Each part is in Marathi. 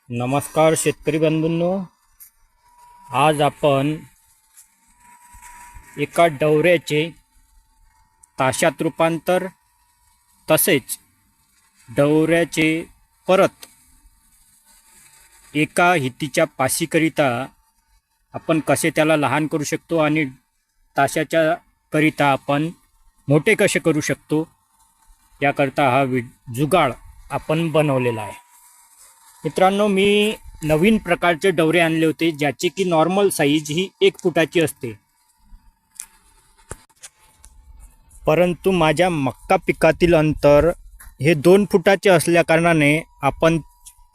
नमस्कार शेतकरी बंधूंनो, आज आपण एका डवऱ्याचे ताशात रूपांतर तसेच डवऱ्याचे परत एका हितीच्या पाशीकरिता आपण कसे त्याला लहान करू शकतो आणि ताशाच्या करिता आपण मोठे कसे करू शकतो याकरता हा जुगाड आपण बनवलेला आहे. मित्रांनो, मी नवीन प्रकारचे डवरे आणले होते ज्याची की नॉर्मल साईज ही 1 फुटाची असते, परंतु माझ्या मक्का पिकातील अंतर हे 2 फुटाचे असल्या कारणाने आपण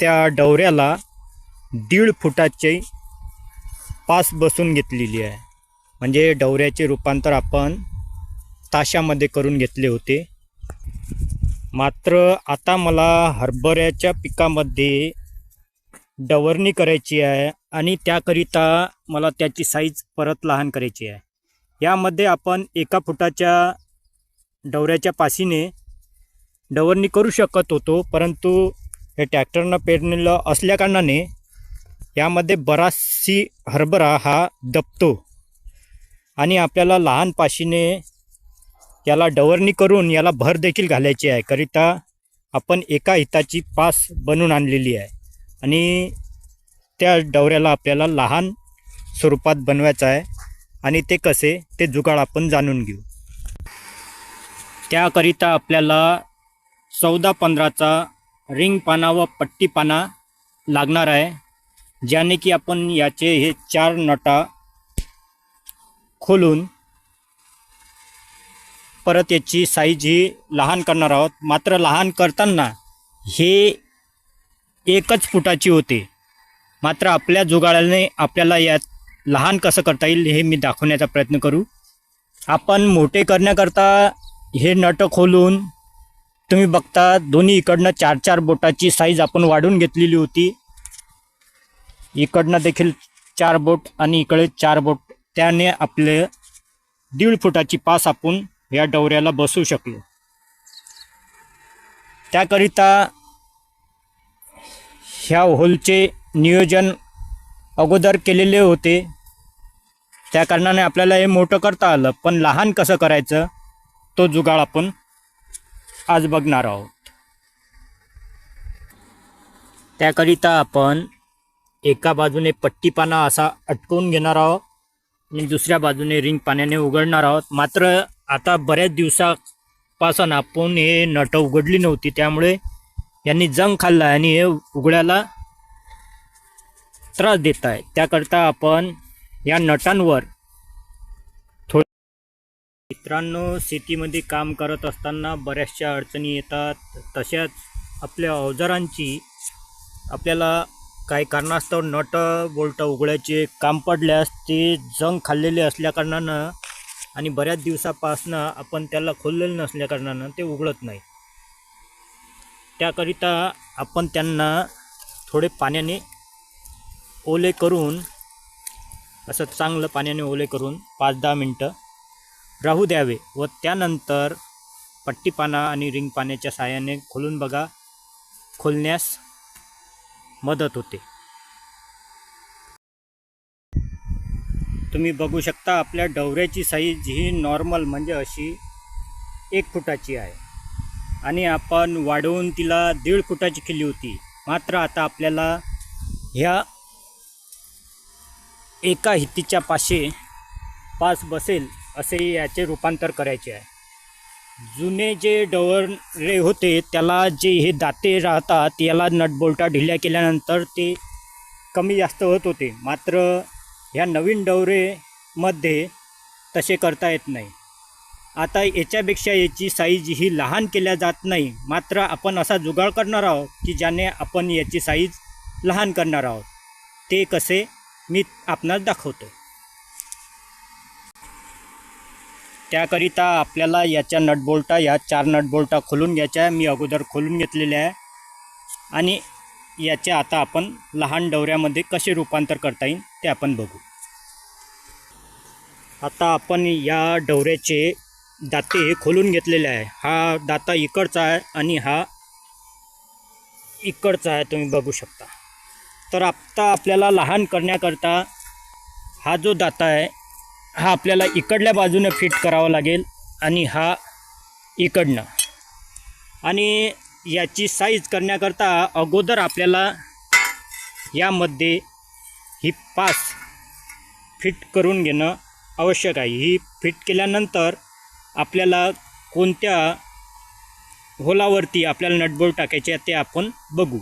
त्या डवऱ्याला 1.5 फुटाचे पास बसून घेतलेली आहे. म्हणजे डवऱ्याचे रूपांतर आपण ताशामध्ये करून घेतले होते. मात्र आता मला हरभऱ्याच्या पिकामध्ये डवरणी करायची आहे आणि त्याकरिता मला त्याची साईज परत लहान करायची आहे. यामध्ये आपण 1 फुटाच्या डवऱ्याच्या पाशीने डवरणी करू शकत होतो, परंतु हे ट्रॅक्टरनं पेरलेलं असल्याकारणाने यामध्ये बराचशी हरभरा हा दबतो आणि आपल्याला लहान पाशीने याला डवरणी करून याला भर देखील घालायची आहे. करिता आपण एका हिताची पास बनवून आणलेली आहे आणि त्या डवऱ्याला आपल्याला लहान स्वरूपात बनवायचं आहे आणि ते कसे ते जुगाड आपण जाणून घेऊ. त्याकरिता आपल्याला 14-15चा रिंग पाना व पट्टी पाना लागणार आहे, ज्याने की आपण याचे हे 4 नटा खोलून परत याची साईज ही लहान करणार आहोत. मात्र लहान करताना हे 1 फुटाची होते, मात्र आपल्या जुगाडाने आपल्याला यात लहान कसं करता येईल हे मी दाखवण्याचा प्रयत्न करू. आपण मोठे करण्याकरता हे नट खोलून तुम्ही बघता दोन्ही इकडनं 4-4 बोटाची साईज आपण वाढवून घेतलेली होती. इकडनं देखील 4 बोट आणि इकडे 4 बोट, त्याने आपले 1.5 फुटाची पास आपण या डवऱ्याला बसवू शकलो. त्याकरिता ह्या होलचे नियोजन अगोदर केलेले होते, त्या कारणाने आपल्याला हे मोठं करता आलं. पण लहान कसं करायचं तो जुगाड आपण आज बघणार आहोत. त्याकरिता आपण एका बाजूने पट्टी पाना असा अटकवून घेणार आहोत आणि दुसऱ्या बाजूने रिंग पाण्याने उघडणार आहोत. मात्र आता बऱ्याच दिवसापासून आपण हे नट उघडली नव्हती, त्यामुळे यांनी जंग खाल्ला आणि हे उघड्याला त्रास देत आहे. त्याकरता आपण या नटांवर मित्रांनो, शेतीमध्ये काम करत असताना बऱ्याचशा अडचणी येतात. तशाच आपल्या अवजारांची आपल्याला काही कारणास्तव नट बोल्ट उघडायचे काम पडल्यास ते जंग खाल्लेले असल्याकारणानं आणि बऱ्याच दिवसापासून आपण त्याला खोललेलं नसल्याकारणानं ते उघडत नाही. त्याकरिता आपण त्यांना थोडे पाण्याने ओले करून, असं चांगलं पाण्याने ओले करून 5-10 मिनटं राहू द्यावे व त्यानंतर पट्टी पाना आणि रिंग पाण्याच्या साहाय्याने खोलून बघा. खोलण्यास मदत होते. तुम्ही बघू शकता आपल्या डवऱ्याची साईज ही नॉर्मल म्हणजे अशी 1 फुटाची आहे आणि आपण वाढवून तिला 1.5 फुटाची केली होती. मात्र आता आपल्याला ह्या एका हितीच्या पास बसेल असे याचे रूपांतर करायचे आहे. जुने जे डवरे होते त्याला जे हे दाते राहतात याला नटबोल्टा ढिल्या केल्यानंतर ते कमी जास्त होत होते. मात्र ह्या नवीन डवरेमध्ये तसे करता येत नाही. आता याच्यापेक्षा याची साईज ही लहान केल्या जात नाही, मात्र आपण असा जुगाड करणार आहोत की ज्याने आपण याची साईज लहान करणार आहोत. ते कसे मी आपणास दाखवतो. त्याकरिता आपल्याला याच्या नटबोल्टा, या 4 नटबोल्टा खोलून घ्यायच्या. मी अगोदर खोलून घेतलेल्या आहे आणि याचे आता आपण लहान डवऱ्यामध्ये कसे रूपांतर करता येईल ते आपण बघू. आता आपण या डवऱ्याचे दाते हे खोलून घेतलेले आहे. हा दाता इकडचा आहे आणि हा इकडचा आहे, तुम्ही बघू शकता. तर आत्ता आपल्याला लहान करण्याकरता हा जो दाता आहे हा आपल्याला इकडल्या बाजूने फिट करावा लागेल आणि हा इकडनं. आणि याची साईज करण्याकरता अगोदर आपल्याला यामध्ये ही पास फिट करून घेणं आवश्यक आहे. ही फिट केल्यानंतर आपल्याला कोणत्या होलावरती आपल्याला नटबोल्ट टाकायचे ते आपण बघू.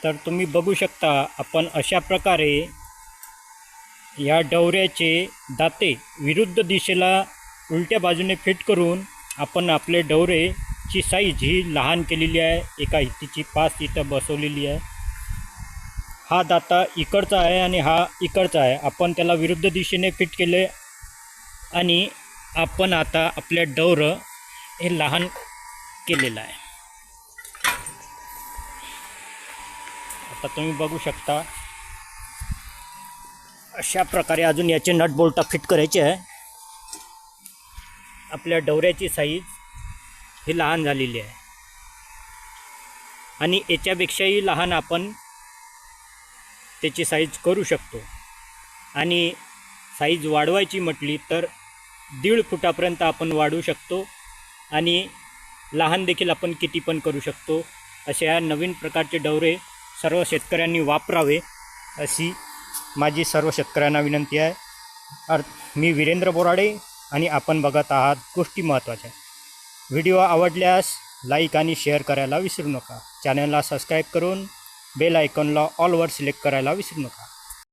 तर तुम्ही बघू शकता आपण अशा प्रकारे या डवऱ्याचे दाते विरुद्ध दिशेला उलट्या बाजूने फिट करून आपण आपले डवरेची साईज ही लहान केलेली आहे. एका हितीची पास इथं बसवलेली आहे. हा दाता इकडचा आहे आणि हा इकडचा आहे. आपण त्याला विरुद्ध दिशेने फिट केले आणि आपण आता आपल्या डवरं हे लहान केलेलं आहे. आता तुम्ही बघू शकता अशा प्रकारे अजून याचे नट बोल्ट फिट करायचे आहे. आपल्या डवऱ्याची साईज ही लहान झालेली आहे आणि याच्यापेक्षाही लहान आपण त्याची साईज करू शकतो. आणि साईज वाढवायची म्हटली तर 1.5 फुटापर्यंत आपण वाढवू शकतो आणि लहान देखील आपण किती पण करू शकतो. अशा या नवीन प्रकारचे डवरे सर्व शेतकऱ्यांनी वापरावे अशी माझी सर्व शेतकऱ्यांना विनंती आहे. मी वीरेंद्र बोराडे आणि आपण बघत आहात गोष्टी महत्त्वाच्या. व्हिडिओ आवडल्यास लाईक आणि शेअर करायला विसरू नका. चॅनलला सबस्क्राईब करून बेल आयकॉनला ऑलवर सिलेक्ट करायला विसरू नका.